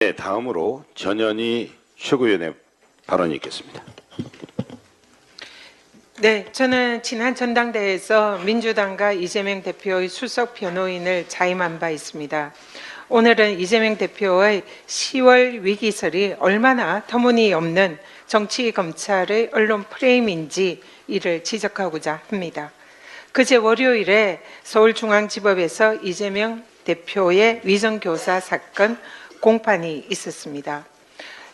네, 다음으로 전현희 최고위원의 발언이 있겠습니다. 네, 저는 지난 전당대회에서 민주당과 이재명 대표의 수석 변호인을 자임한 바 있습니다. 오늘은 이재명 대표의 10월 위기설이 얼마나 터무니없는 정치 검찰의 언론 프레임인지 이를 지적하고자 합니다. 그제 월요일에 서울중앙지법에서 이재명 대표의 위정교사 사건 공판이 있었습니다.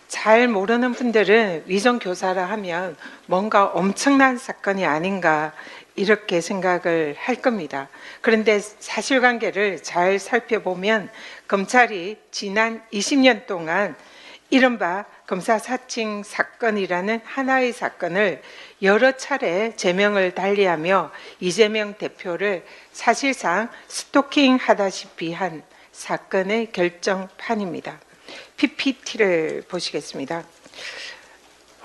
잘 모르는 분들은 위정교사라 하면 뭔가 엄청난 사건이 아닌가 이렇게 생각을 할 겁니다. 그런데 사실관계를 잘 살펴보면 검찰이 지난 20년 동안 이른바 검사 사칭 사건이라는 하나의 사건을 여러 차례 제명을 달리하며 이재명 대표를 사실상 스토킹하다시피 한 사건의 결정판입니다. PPT를 보시겠습니다.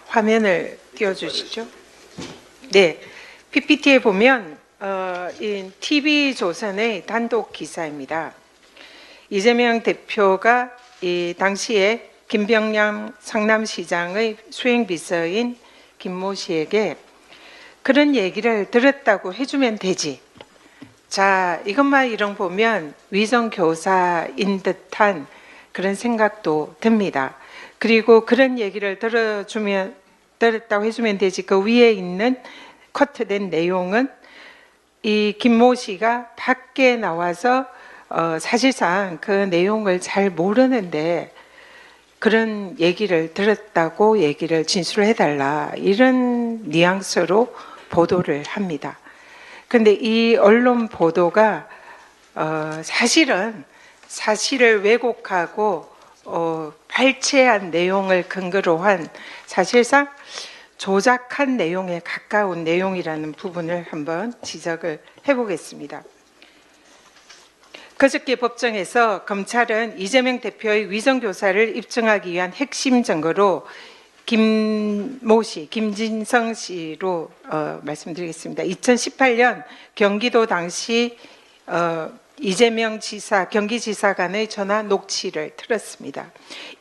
화면을 띄워주시죠. 네, PPT에 보면 TV조선의 단독 기사입니다. 이재명 대표가 이 당시에 김병량 성남시장의 수행비서인 김모 씨에게 그런 얘기를 들었다고 해주면 되지. 자, 이것만 이런 보면 위정교사인 듯한 그런 생각도 듭니다. 그리고 그런 얘기를 들었다고 해주면 되지. 그 위에 있는 커트된 내용은 이 김모 씨가 밖에 나와서 사실상 그 내용을 잘 모르는데 그런 얘기를 들었다고 얘기를 진술해달라 이런 뉘앙스로 보도를 합니다. 근데 이 언론 보도가 사실은 사실을 왜곡하고 발췌한 내용을 근거로 한 사실상 조작한 내용에 가까운 내용이라는 부분을 한번 지적을 해보겠습니다. 그저께 법정에서 검찰은 이재명 대표의 위정교사를 입증하기 위한 핵심 증거로 김모 씨, 김진성 씨로 말씀드리겠습니다. 2018년 경기도 당시 이재명 지사, 경기지사 간의 전화 녹취를 틀었습니다.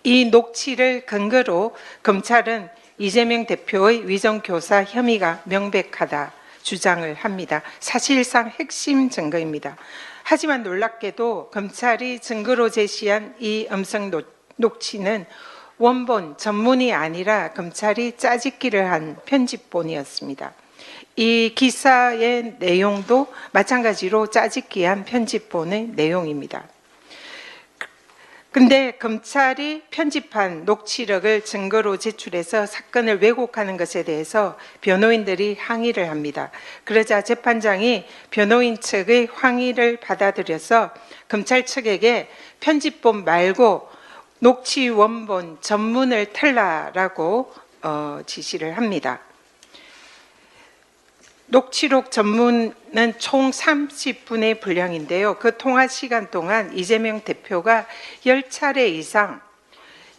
이 녹취를 근거로 검찰은 이재명 대표의 위정교사 혐의가 명백하다 주장을 합니다. 사실상 핵심 증거입니다. 하지만 놀랍게도 검찰이 증거로 제시한 이 음성 녹취는 원본, 전문이 아니라 검찰이 짜집기를 한 편집본이었습니다. 이 기사의 내용도 마찬가지로 짜집기한 편집본의 내용입니다. 근데 검찰이 편집한 녹취록을 증거로 제출해서 사건을 왜곡하는 것에 대해서 변호인들이 항의를 합니다. 그러자 재판장이 변호인 측의 항의를 받아들여서 검찰 측에게 편집본 말고 녹취 원본 전문을 틀라라고 지시를 합니다. 녹취록 전문은 총 30분의 분량인데요. 그 통화 시간 동안 이재명 대표가 10차례 이상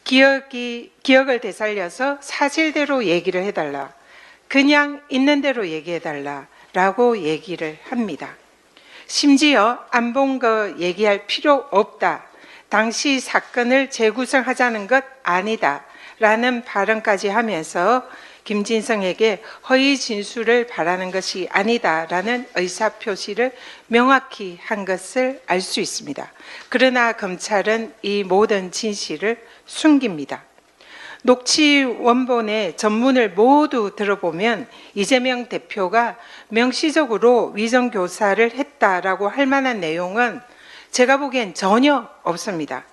기억을 되살려서 사실대로 얘기를 해달라. 그냥 있는 대로 얘기해달라라고 얘기를 합니다. 심지어 안 본 거 얘기할 필요 없다. 당시 사건을 재구성하자는 것 아니다. 라는 발언까지 하면서 김진성에게 허위 진술을 바라는 것이 아니다라는 의사표시를 명확히 한 것을 알 수 있습니다. 그러나 검찰은 이 모든 진실을 숨깁니다. 녹취 원본의 전문을 모두 들어보면 이재명 대표가 명시적으로 위정교사를 했다라고 할 만한 내용은 제가 보기엔 전혀 없습니다.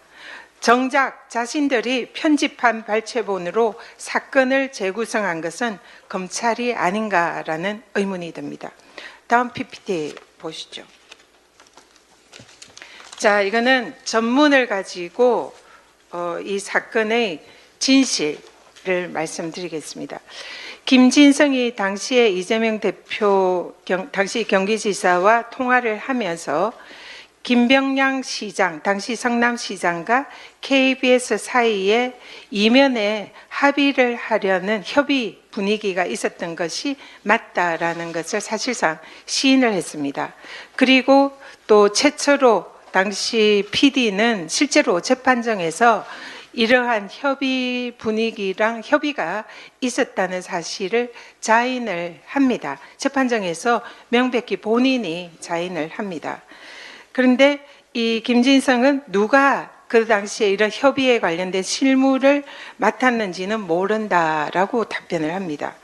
정작 자신들이 편집한 발췌본으로 사건을 재구성한 것은 검찰이 아닌가라는 의문이 듭니다. 다음 PPT 보시죠. 자, 이거는 전문을 가지고 이 사건의 진실을 말씀드리겠습니다. 김진성이 당시에 이재명 대표 당시 경기지사와 통화를 하면서 김병량 시장, 당시 성남시장과 KBS 사이에 이면에 합의를 하려는 협의 분위기가 있었던 것이 맞다라는 것을 사실상 시인을 했습니다. 그리고 또 최초로 당시 PD는 실제로 재판정에서 이러한 협의 분위기랑 협의가 있었다는 사실을 자인을 합니다. 재판정에서 명백히 본인이 자인을 합니다. 그런데 이 김진성은 누가 그 당시에 이런 협의에 관련된 실무를 맡았는지는 모른다라고 답변을 합니다.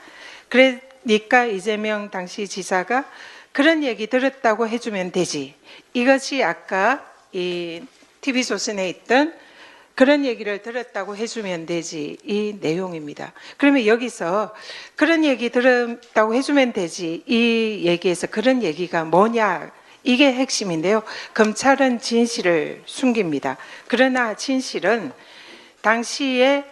그러니까 이재명 당시 지사가 그런 얘기 들었다고 해주면 되지. 이것이 아까 이 TV조선에 있던 그런 얘기를 들었다고 해주면 되지 이 내용입니다. 그러면 여기서 그런 얘기 들었다고 해주면 되지 이 얘기에서 그런 얘기가 뭐냐, 이게 핵심인데요. 검찰은 진실을 숨깁니다. 그러나 진실은 당시에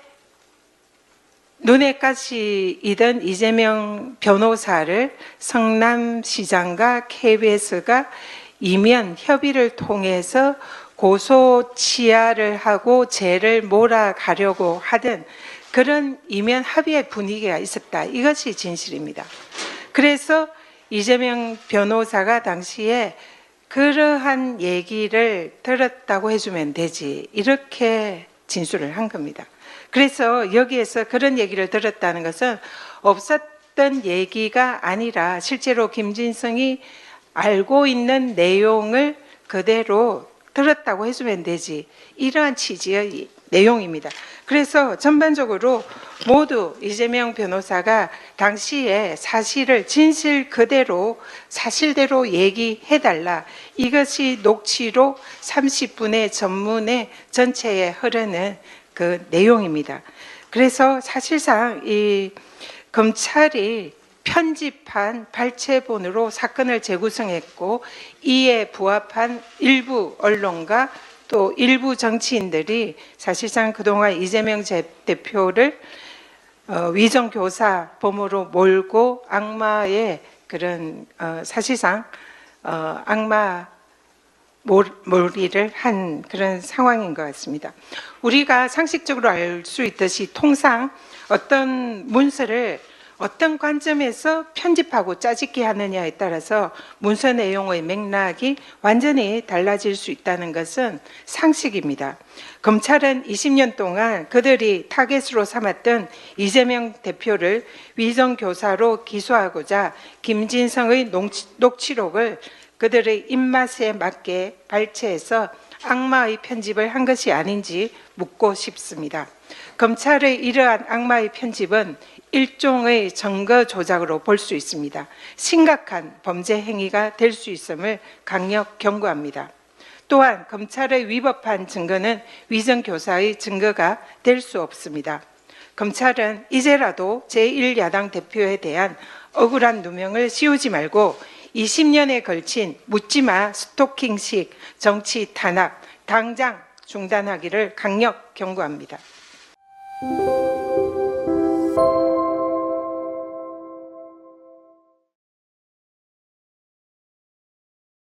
눈에 가시이던 이재명 변호사를 성남시장과 KBS가 이면 협의를 통해서 고소 치하를 하고 죄를 몰아가려고 하던 그런 이면 합의의 분위기가 있었다. 이것이 진실입니다. 그래서 이재명 변호사가 당시에 그러한 얘기를 들었다고 해주면 되지 이렇게 진술을 한 겁니다. 그래서 여기에서 그런 얘기를 들었다는 것은 없었던 얘기가 아니라 실제로 김진성이 알고 있는 내용을 그대로 들었다고 해주면 되지 이러한 취지의 내용입니다. 그래서 전반적으로 모두 이재명 변호사가 당시에 사실을 진실 그대로 사실대로 얘기해달라, 이것이 녹취록 30분의 전문의 전체에 흐르는 그 내용입니다. 그래서 사실상 이 검찰이 편집한 발췌본으로 사건을 재구성했고 이에 부합한 일부 언론과 또 일부 정치인들이 사실상 그동안 이재명 대표를 위정교사범으로 몰고 악마의 그런 사실상 악마 몰이를 한 그런 상황인 것 같습니다. 우리가 상식적으로 알 수 있듯이 통상 어떤 문서를 어떤 관점에서 편집하고 짜집기 하느냐에 따라서 문서 내용의 맥락이 완전히 달라질 수 있다는 것은 상식입니다. 검찰은 20년 동안 그들이 타겟으로 삼았던 이재명 대표를 위정교사로 기소하고자 김진성의 녹취록을 그들의 입맛에 맞게 발췌해서 악마의 편집을 한 것이 아닌지 묻고 싶습니다. 검찰의 이러한 악마의 편집은 일종의 증거 조작으로 볼 수 있습니다. 심각한 범죄 행위가 될 수 있음을 강력 경고합니다. 또한 검찰의 위법한 증거는 위정교사의 증거가 될 수 없습니다. 검찰은 이제라도 제1야당 대표에 대한 억울한 누명을 씌우지 말고 20년에 걸친 묻지마 스토킹식 정치 탄압 당장 중단하기를 강력 경고합니다.